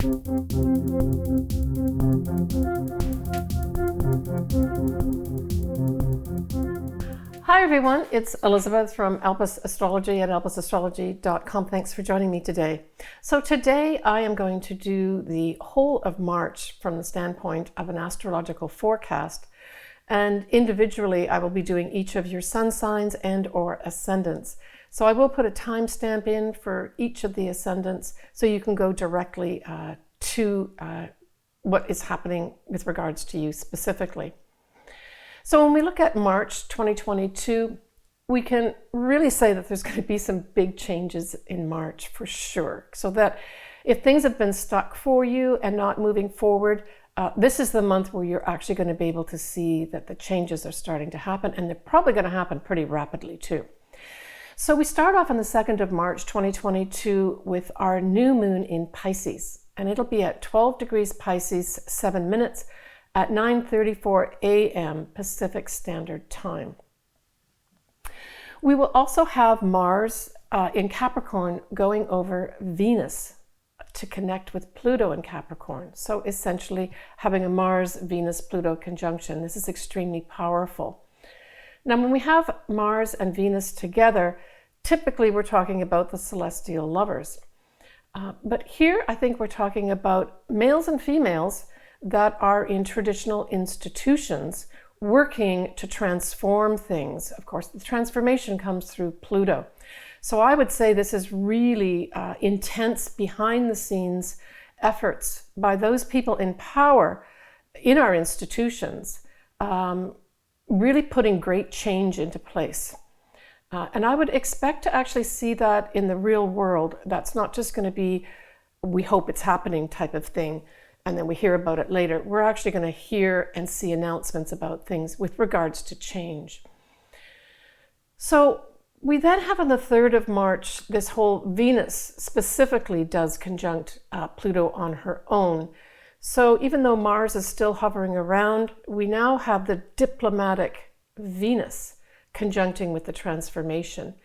Hi everyone, it's Elizabeth from Elpis Astrology at elpisastrology.com. Thanks for joining me today. So today I am going to do the whole of March from the standpoint of an astrological forecast. And individually, I will be doing each of your sun signs and or ascendants. So I will put a timestamp in for each of the ascendants so you can go directly to what is happening with regards to you specifically. So when we look at March 2022, we can really say that there's going to be some big changes in March for sure. So that if things have been stuck for you and not moving forward, this is the month where you're actually going to be able to see that the changes are starting to happen, and they're probably going to happen pretty rapidly too. So we start off on the 2nd of March 2022 with our new moon in Pisces, and it'll be at 12 degrees Pisces, 7 minutes, at 9:34 a.m. Pacific Standard Time. We will also have Mars in Capricorn going over Venus to connect with Pluto in Capricorn. So essentially having a Mars-Venus-Pluto conjunction. This is extremely powerful. Now when we have Mars and Venus together, typically we're talking about the celestial lovers. But here I think we're talking about males and females that are in traditional institutions working to transform things. Of course, the transformation comes through Pluto. So I would say this is really intense behind the scenes efforts by those people in power in our institutions, really putting great change into place. And I would expect to actually see that in the real world. That's not just going to be, we hope it's happening type of thing, and then we hear about it later. We're actually going to hear and see announcements about things with regards to change. So we then have on the 3rd of March, this whole Venus specifically does conjunct Pluto on her own. So even though Mars is still hovering around, we now have the diplomatic Venus conjuncting with the transformation.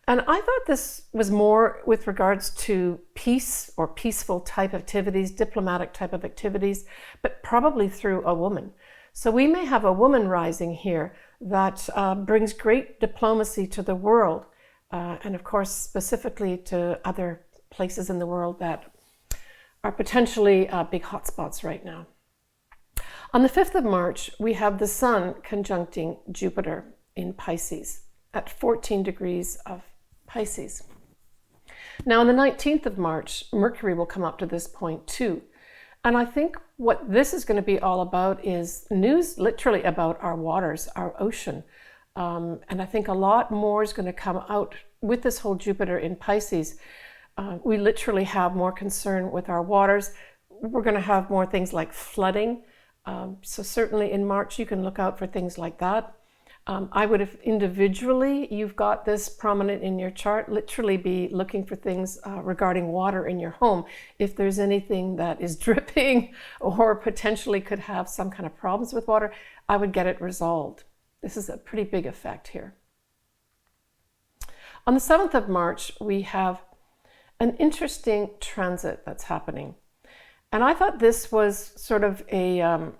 And I thought this was more with regards to peace or peaceful type activities, diplomatic type of activities, but probably through a woman. So we may have a woman rising here that brings great diplomacy to the world, and of course specifically to other places in the world that are potentially big hotspots right now. On the 5th of March, we have the Sun conjuncting Jupiter in Pisces at 14 degrees of Pisces. Now on the 19th of March, Mercury will come up to this point too. And I think what this is going to be all about is news literally about our waters, our ocean. And I think a lot more is going to come out with this whole Jupiter in Pisces. We literally have more concern with our waters. We're going to have more things like flooding. So certainly in March, you can look out for things like that. I would, if individually you've got this prominent in your chart, literally be looking for things regarding water in your home. If there's anything that is dripping or potentially could have some kind of problems with water, I would get it resolved. This is a pretty big effect here. On the 7th of March, we have an interesting transit that's happening. And I thought this was sort of a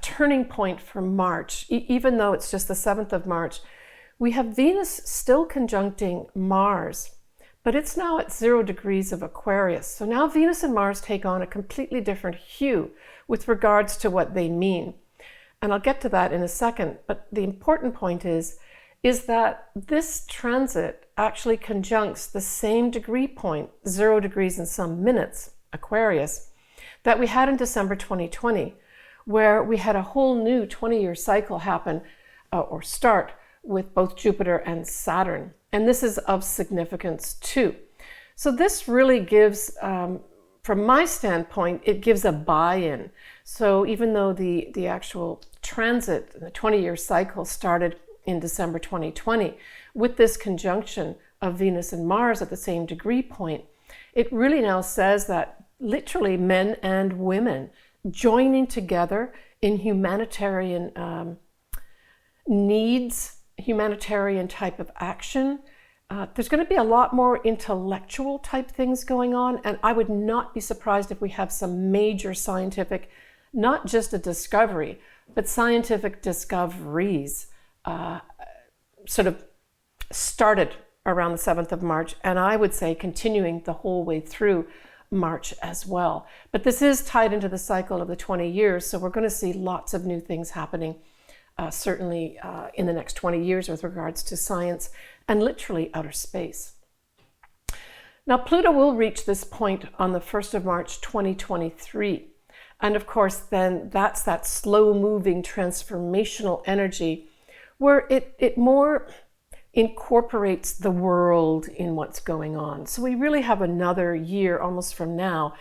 turning point for March. Even though it's just the 7th of March, we have Venus still conjuncting Mars, but it's now at 0 degrees of Aquarius. So now Venus and Mars take on a completely different hue with regards to what they mean. And I'll get to that in a second, but the important point is that this transit actually conjuncts the same degree point, 0 degrees and some minutes, Aquarius, that we had in December 2020. Where we had a whole new 20-year cycle happen or start with both Jupiter and Saturn. And this is of significance too. So this really gives, from my standpoint, it gives a buy-in. So even though the actual transit, the 20-year cycle started in December 2020, with this conjunction of Venus and Mars at the same degree point, it really now says that literally men and women joining together in humanitarian needs, humanitarian type of action, There's going to be a lot more intellectual type things going on, and I would not be surprised if we have some major scientific, not just a discovery, but scientific discoveries sort of started around the 7th of March, and I would say continuing the whole way through March as well. But this is tied into the cycle of the 20 years, so we're going to see lots of new things happening, certainly in the next 20 years with regards to science and literally outer space. Now, Pluto will reach this point on the 1st of March, 2023. And of course, then that's that slow-moving transformational energy where it more incorporates the world in what's going on. So we really have another year almost from now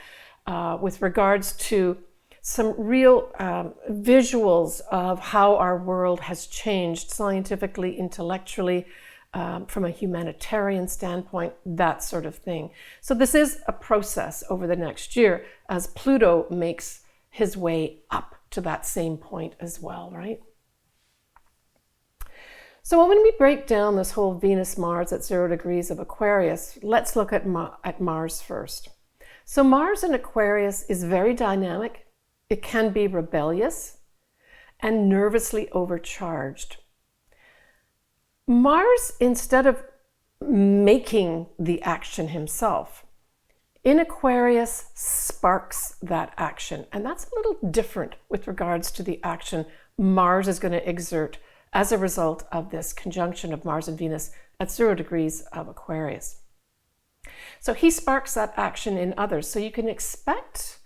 with regards to some real visuals of how our world has changed scientifically, intellectually, from a humanitarian standpoint, that sort of thing. So this is a process over the next year as Pluto makes his way up to that same point as well, right? So when we break down this whole Venus-Mars at 0 degrees of Aquarius, let's look at Mars first. So Mars in Aquarius is very dynamic. It can be rebellious and nervously overcharged. Mars, instead of making the action himself, in Aquarius sparks that action. And that's a little different with regards to the action Mars is going to exert as a result of this conjunction of Mars and Venus at 0 degrees of Aquarius. So he sparks that action in others. So you can expect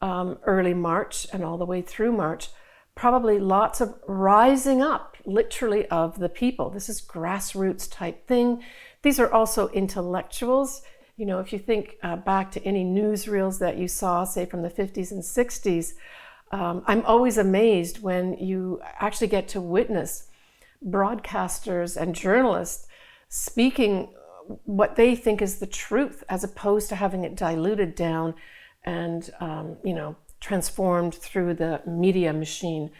early March and all the way through March, probably lots of rising up, literally, of the people. This is grassroots type thing. These are also intellectuals. You know, if you think back to any newsreels that you saw, say from the 50s and 60s, I'm always amazed when you actually get to witness broadcasters and journalists speaking what they think is the truth, as opposed to having it diluted down and, you know, transformed through the media machine.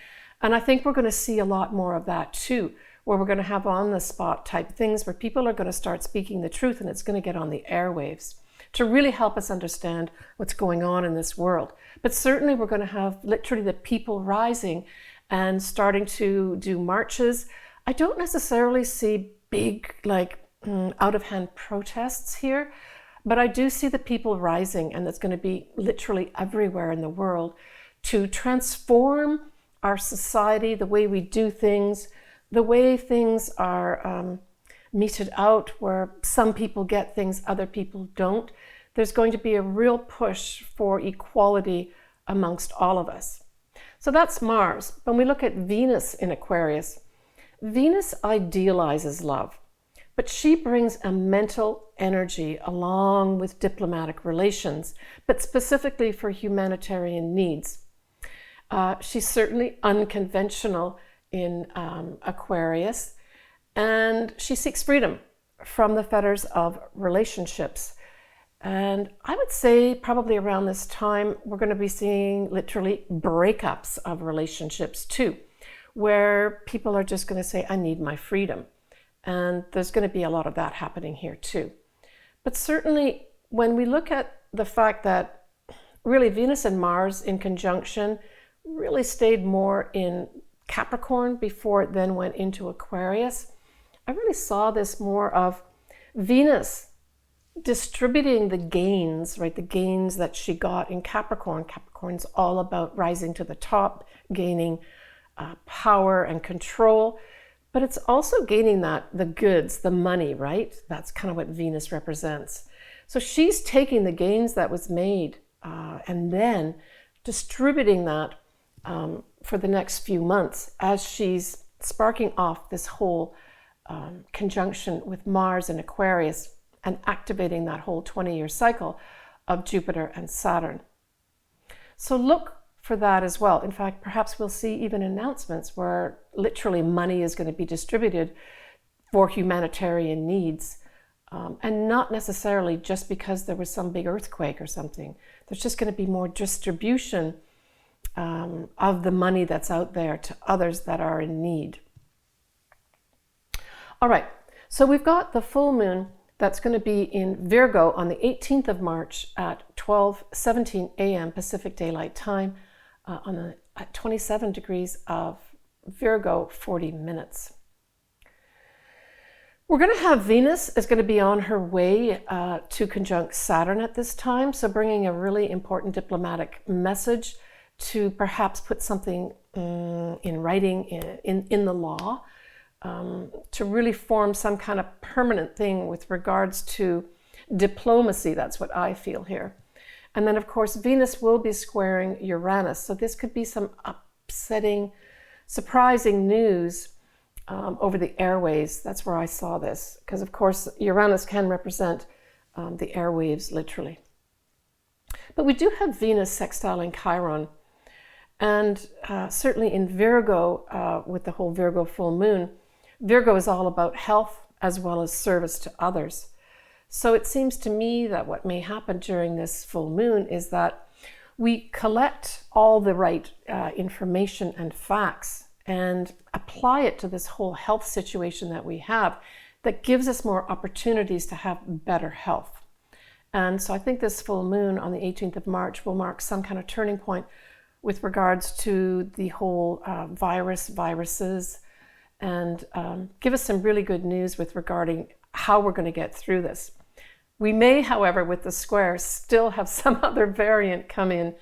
And I think we're going to see a lot more of that too, where we're going to have on-the-spot type things where people are going to start speaking the truth, and it's going to get on the airwaves to really help us understand what's going on in this world. But certainly we're going to have literally the people rising and starting to do marches. I don't necessarily see big, like, out-of-hand protests here, but I do see the people rising, and it's going to be literally everywhere in the world to transform our society, the way we do things, the way things are meted out, where some people get things other people don't. There's going to be a real push for equality amongst all of us. So that's Mars. When we look at Venus in Aquarius, Venus idealizes love, but she brings a mental energy along with diplomatic relations, but specifically for humanitarian needs. She's certainly unconventional in Aquarius, and she seeks freedom from the fetters of relationships. And I would say probably around this time, we're going to be seeing literally breakups of relationships too, where people are just going to say, I need my freedom. And there's going to be a lot of that happening here too. But certainly when we look at the fact that really Venus and Mars in conjunction really stayed more in Capricorn before it then went into Aquarius, I really saw this more of Venus distributing the gains, right? The gains that she got in Capricorn. Capricorn's all about rising to the top, gaining power and control, but it's also gaining the goods, the money, right? That's kind of what Venus represents. So she's taking the gains that was made and then distributing that for the next few months as she's sparking off this whole conjunction with Mars and Aquarius and activating that whole 20-year cycle of Jupiter and Saturn. So look for that as well. In fact, perhaps we'll see even announcements where literally money is going to be distributed for humanitarian needs, and not necessarily just because there was some big earthquake or something. There's just going to be more distribution of the money that's out there to others that are in need. All right, So we've got the full moon that's going to be in Virgo on the 18th of March at 12:17 a.m. Pacific Daylight Time at 27 degrees of Virgo, 40 minutes. We're going to have Venus is going to be on her way to conjunct Saturn at this time, so bringing a really important diplomatic message to perhaps put something in writing in the law, to really form some kind of permanent thing with regards to diplomacy. That's what I feel here. And then, of course, Venus will be squaring Uranus, so this could be some upsetting, surprising news over the airways. That's where I saw this, because of course Uranus can represent the airwaves literally. But we do have Venus sextiling Chiron, and certainly in Virgo, with the whole Virgo full moon, Virgo is all about health as well as service to others. So it seems to me that what may happen during this full moon is that we collect all the right information and facts and apply it to this whole health situation that we have that gives us more opportunities to have better health. And so I think this full moon on the 18th of March will mark some kind of turning point with regards to the whole viruses, and give us some really good news with regarding how we're going to get through this. We may, however, with the square, still have some other variant come in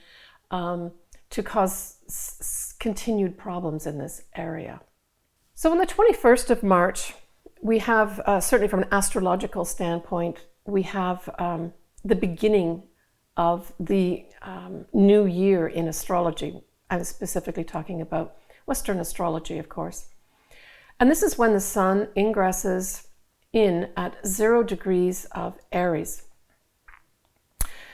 to cause continued problems in this area. So on the 21st of March, we have, certainly from an astrological standpoint, we have the beginning of the new year in astrology. I'm specifically talking about Western astrology, of course. And this is when the sun ingresses in at 0 degrees of Aries.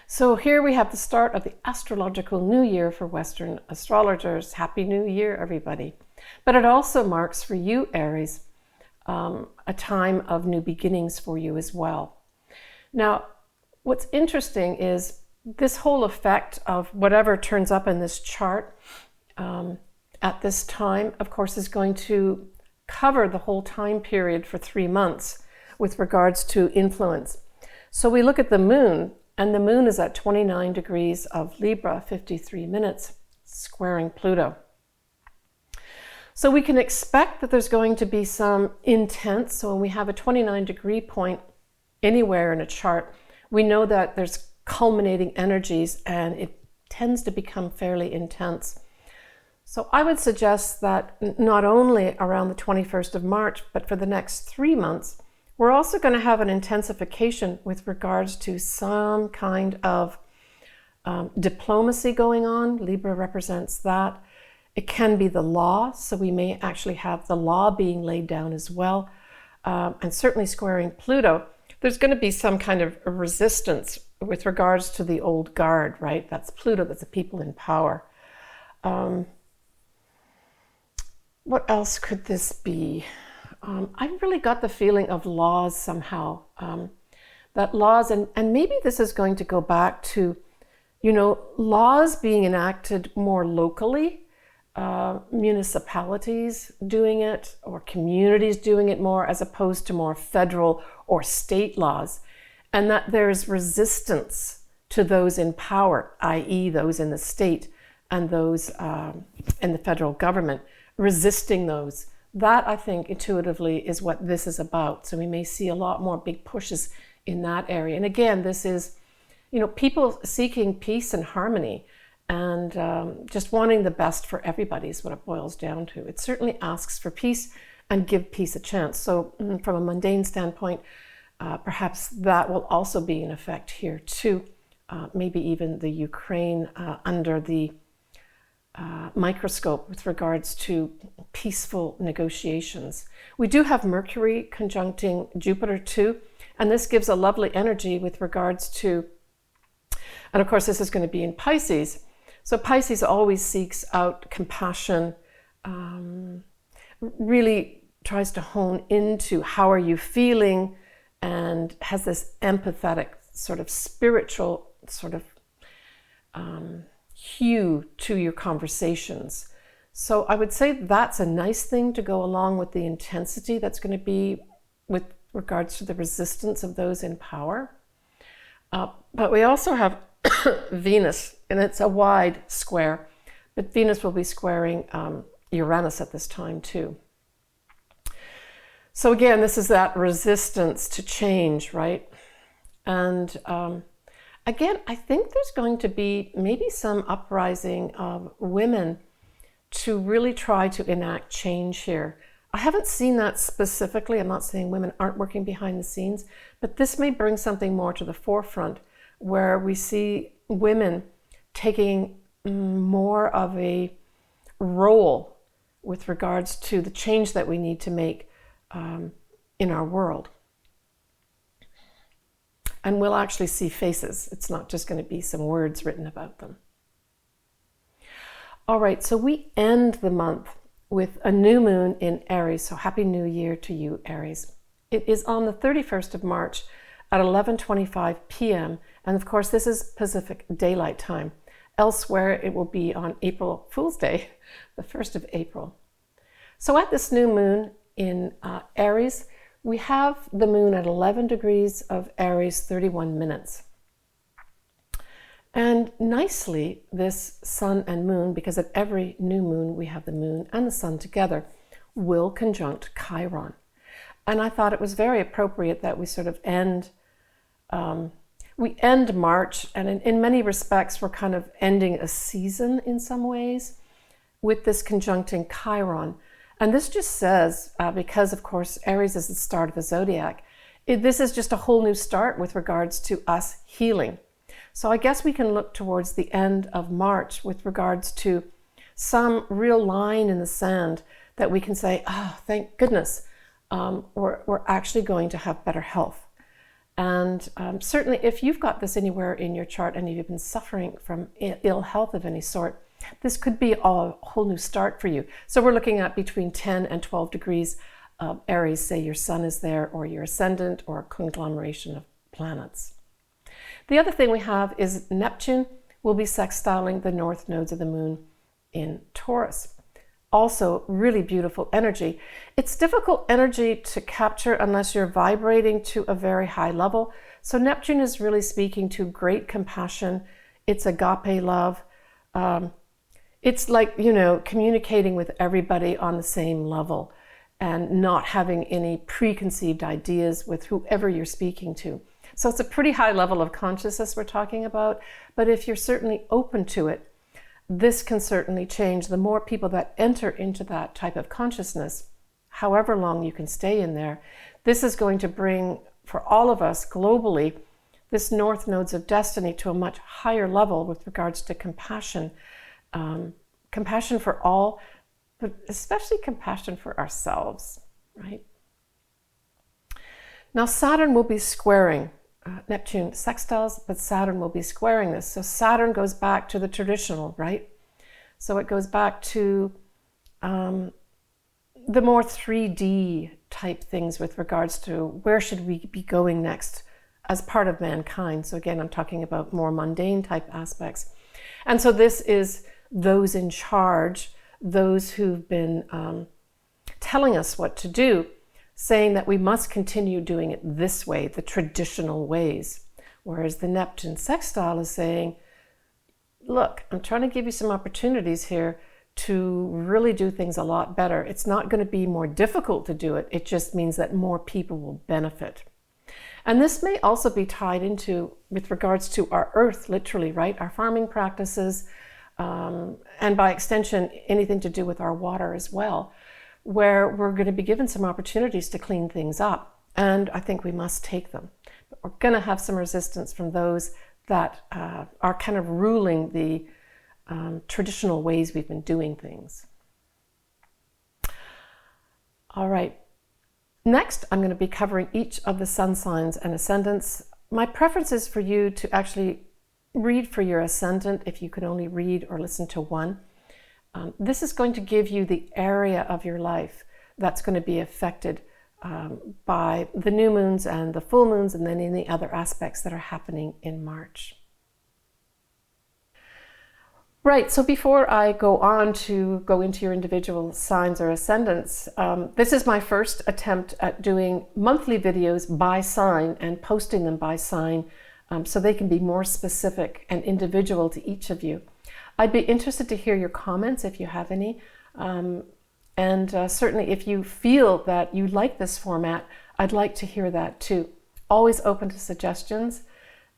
So here we have the start of the astrological new year for Western astrologers. Happy New Year, everybody. But it also marks for you, Aries, a time of new beginnings for you as well. Now, what's interesting is this whole effect of whatever turns up in this chart at this time, of course, is going to cover the whole time period for 3 months with regards to influence. So we look at the moon, and the moon is at 29 degrees of Libra, 53 minutes, squaring Pluto. So we can expect that there's going to be some intense, so when we have a 29 degree point anywhere in a chart, we know that there's culminating energies and it tends to become fairly intense. So I would suggest that not only around the 21st of March, but for the next 3 months, we're also going to have an intensification with regards to some kind of diplomacy going on. Libra represents that. It can be the law, so we may actually have the law being laid down as well. And certainly squaring Pluto, there's going to be some kind of resistance with regards to the old guard, right? That's Pluto, that's the people in power. What else could this be? I really got the feeling of laws somehow, that laws, and maybe this is going to go back to, laws being enacted more locally, municipalities doing it, or communities doing it more, as opposed to more federal or state laws, and that there's resistance to those in power, i.e. those in the state and those in the federal government, resisting those. That, I think, intuitively is what this is about. So we may see a lot more big pushes in that area. And again, this is, people seeking peace and harmony and just wanting the best for everybody is what it boils down to. It certainly asks for peace and give peace a chance. So from a mundane standpoint, perhaps that will also be in effect here too. Maybe even the Ukraine under the microscope with regards to peaceful negotiations. We do have Mercury conjuncting Jupiter too, and this gives a lovely energy with regards to, and of course this is going to be in Pisces. So Pisces always seeks out compassion, really tries to hone into how are you feeling, and has this empathetic sort of spiritual sort of hue to your conversations. So I would say that's a nice thing to go along with the intensity that's going to be with regards to the resistance of those in power. But we also have Venus, and it's a wide square, but Venus will be squaring Uranus at this time too. So again, this is that resistance to change, right? And again, I think there's going to be maybe some uprising of women to really try to enact change here. I haven't seen that specifically. I'm not saying women aren't working behind the scenes, but this may bring something more to the forefront where we see women taking more of a role with regards to the change that we need to make in our world. And we'll actually see faces. It's not just going to be some words written about them. All right, so we end the month with a new moon in Aries. So happy new year to you, Aries. It is on the 31st of March at 11:25 p.m. And of course, this is Pacific Daylight Time. Elsewhere, it will be on April Fool's Day, the 1st of April. So at this new moon in Aries, we have the moon at 11 degrees of Aries, 31 minutes. And nicely, this sun and moon, because at every new moon we have the moon and the sun together, will conjunct Chiron. And I thought it was very appropriate that we sort of end March, and in many respects we're kind of ending a season in some ways with this conjuncting Chiron. And this just says, because of course Aries is the start of the zodiac, this is just a whole new start with regards to us healing. So I guess we can look towards the end of March with regards to some real line in the sand that we can say, oh, thank goodness, we're actually going to have better health. And certainly if you've got this anywhere in your chart and you've been suffering from ill health of any sort, this could be a whole new start for you. So we're looking at between 10 and 12 degrees of Aries, say your sun is there or your ascendant or a conglomeration of planets. The other thing we have is Neptune will be sextiling the north nodes of the moon in Taurus. Also really beautiful energy. It's difficult energy to capture unless you're vibrating to a very high level. So Neptune is really speaking to great compassion. It's agape love. It's like, communicating with everybody on the same level and not having any preconceived ideas with whoever you're speaking to. So it's a pretty high level of consciousness we're talking about, but if you're certainly open to it, this can certainly change. The more people that enter into that type of consciousness, however long you can stay in there, this is going to bring, for all of us globally, this north nodes of destiny to a much higher level with regards to compassion. Compassion for all, but especially compassion for ourselves, right? Now Saturn will be squaring Neptune sextiles, but Saturn will be squaring this. So Saturn goes back to the traditional, right? So it goes back to the more 3D type things with regards to where should we be going next as part of mankind. So again, I'm talking about more mundane type aspects. And so this is those in charge, those who've been telling us what to do, saying that we must continue doing it this way, the traditional ways. Whereas the Neptune sextile is saying, look, I'm trying to give you some opportunities here to really do things a lot better. It's not going to be more difficult to do it. It just means that more people will benefit. And this may also be tied into, with regards to our earth, literally, right? Our farming practices, and by extension, anything to do with our water as well, where we're going to be given some opportunities to clean things up. And I think we must take them. But we're going to have some resistance from those that are kind of ruling the traditional ways we've been doing things. All right. Next, I'm going to be covering each of the sun signs and ascendants. My preference is for you to actually read for your ascendant if you can only read or listen to one. This is going to give you the area of your life that's going to be affected by the new moons and the full moons and then any other aspects that are happening in March. Right, so before I go on to go into your individual signs or ascendants, this is my first attempt at doing monthly videos by sign and posting them by sign, so they can be more specific and individual to each of you. I'd be interested to hear your comments if you have any, and certainly if you feel that you like this format, I'd like to hear that too. Always open to suggestions,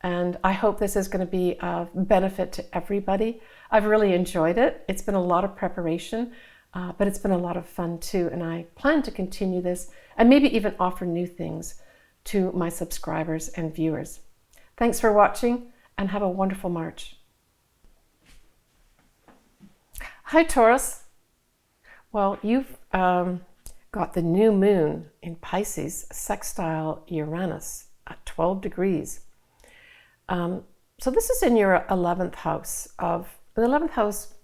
and I hope this is going to be of benefit to everybody. I've really enjoyed it. It's been a lot of preparation, but it's been a lot of fun too, and I plan to continue this and maybe even offer new things to my subscribers and viewers. Thanks for watching, and have a wonderful March. Hi, Taurus. Well, you've got the new moon in Pisces sextile Uranus at 12 degrees. So this is in your 11th house. The 11th house,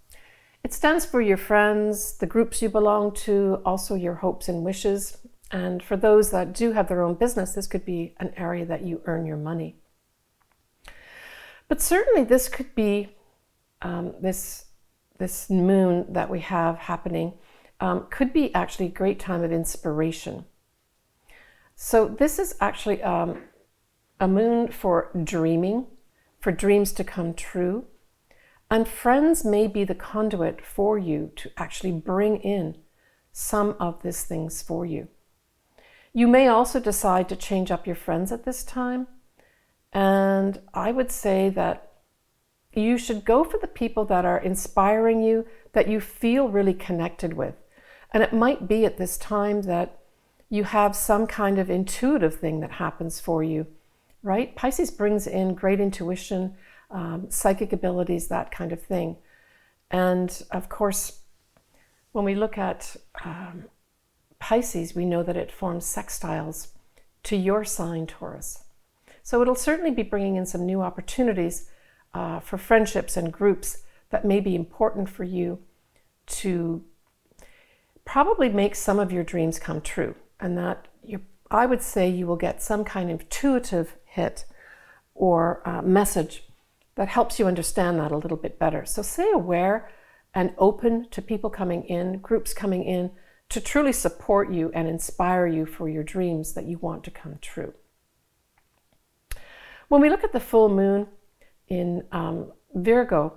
it stands for your friends, the groups you belong to, also your hopes and wishes. And for those that do have their own business, this could be an area that you earn your money. But certainly this could be, this moon that we have happening, could be actually a great time of inspiration. So this is actually a moon for dreaming, for dreams to come true. And friends may be the conduit for you to actually bring in some of these things for you. You may also decide to change up your friends at this time. And I would say that you should go for the people that are inspiring you, that you feel really connected with. And it might be at this time that you have some kind of intuitive thing that happens for you, right? Pisces brings in great intuition, psychic abilities, that kind of thing. And of course, when we look at Pisces, we know that it forms sextiles to your sign, Taurus. So it'll certainly be bringing in some new opportunities for friendships and groups that may be important for you to probably make some of your dreams come true. And that I would say you will get some kind of intuitive hit or message that helps you understand that a little bit better. So stay aware and open to people coming in, groups coming in, to truly support you and inspire you for your dreams that you want to come true. When we look at the full moon in Virgo,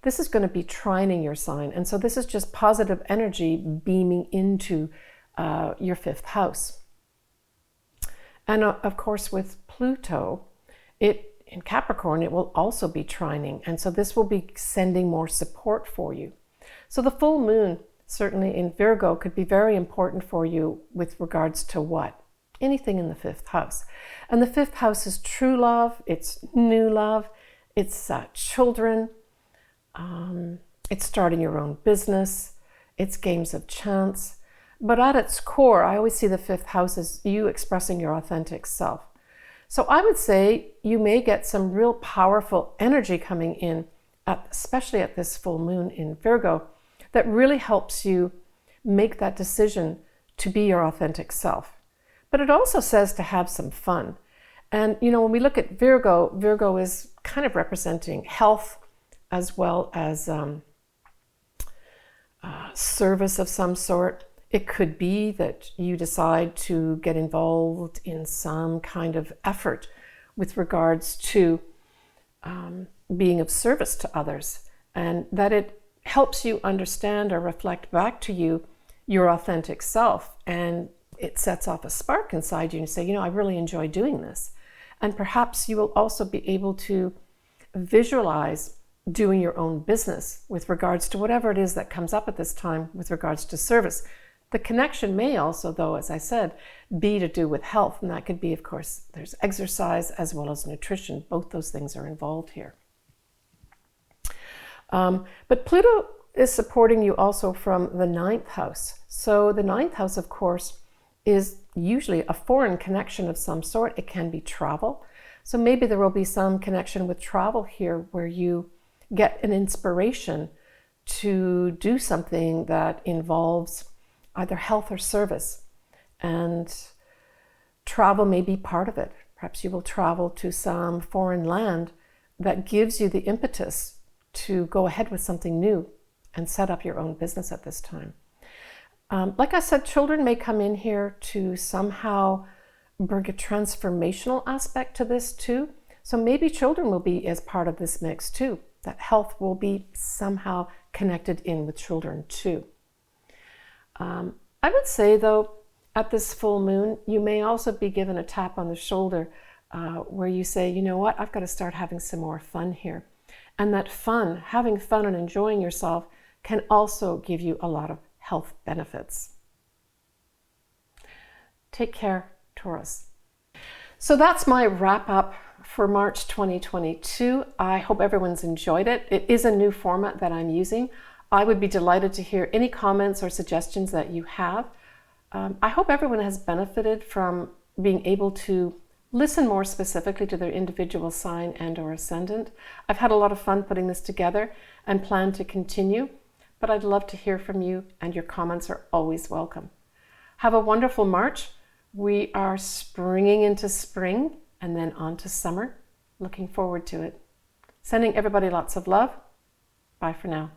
this is going to be trining your sign. And so this is just positive energy beaming into your 5th house. And of course, with Pluto, in Capricorn, it will also be trining. And so this will be sending more support for you. So the full moon, certainly in Virgo, could be very important for you with regards to what? Anything in the 5th house. And the 5th house is true love, it's new love, it's children, it's starting your own business, it's games of chance. But at its core, I always see the 5th house as you expressing your authentic self. So I would say you may get some real powerful energy coming in, especially at this full moon in Virgo, that really helps you make that decision to be your authentic self. But it also says to have some fun. And, you know, when we look at Virgo, Virgo is kind of representing health as well as service of some sort. It could be that you decide to get involved in some kind of effort with regards to being of service to others, and that it helps you understand or reflect back to you your authentic self, and it sets off a spark inside you and say, you know, I really enjoy doing this. And perhaps you will also be able to visualize doing your own business with regards to whatever it is that comes up at this time with regards to service. The connection may also, though, as I said, be to do with health. And that could be, of course, there's exercise as well as nutrition. Both those things are involved here. But Pluto is supporting you also from the 9th house. So the 9th house, of course, is usually a foreign connection of some sort. It can be travel. So maybe there will be some connection with travel here where you get an inspiration to do something that involves either health or service. And travel may be part of it. Perhaps you will travel to some foreign land that gives you the impetus to go ahead with something new and set up your own business at this time. Like I said, children may come in here to somehow bring a transformational aspect to this too. So maybe children will be as part of this mix too. That health will be somehow connected in with children too. I would say though, at this full moon, you may also be given a tap on the shoulder where you say, you know what, I've got to start having some more fun here. And that fun, having fun and enjoying yourself, can also give you a lot of health benefits. Take care, Taurus. So that's my wrap up for March 2022. I hope everyone's enjoyed it. It is a new format that I'm using. I would be delighted to hear any comments or suggestions that you have. I hope everyone has benefited from being able to listen more specifically to their individual sign and or ascendant. I've had a lot of fun putting this together and plan to continue, but I'd love to hear from you, and your comments are always welcome. Have a wonderful March. We are springing into spring and then on to summer. Looking forward to it. Sending everybody lots of love. Bye for now.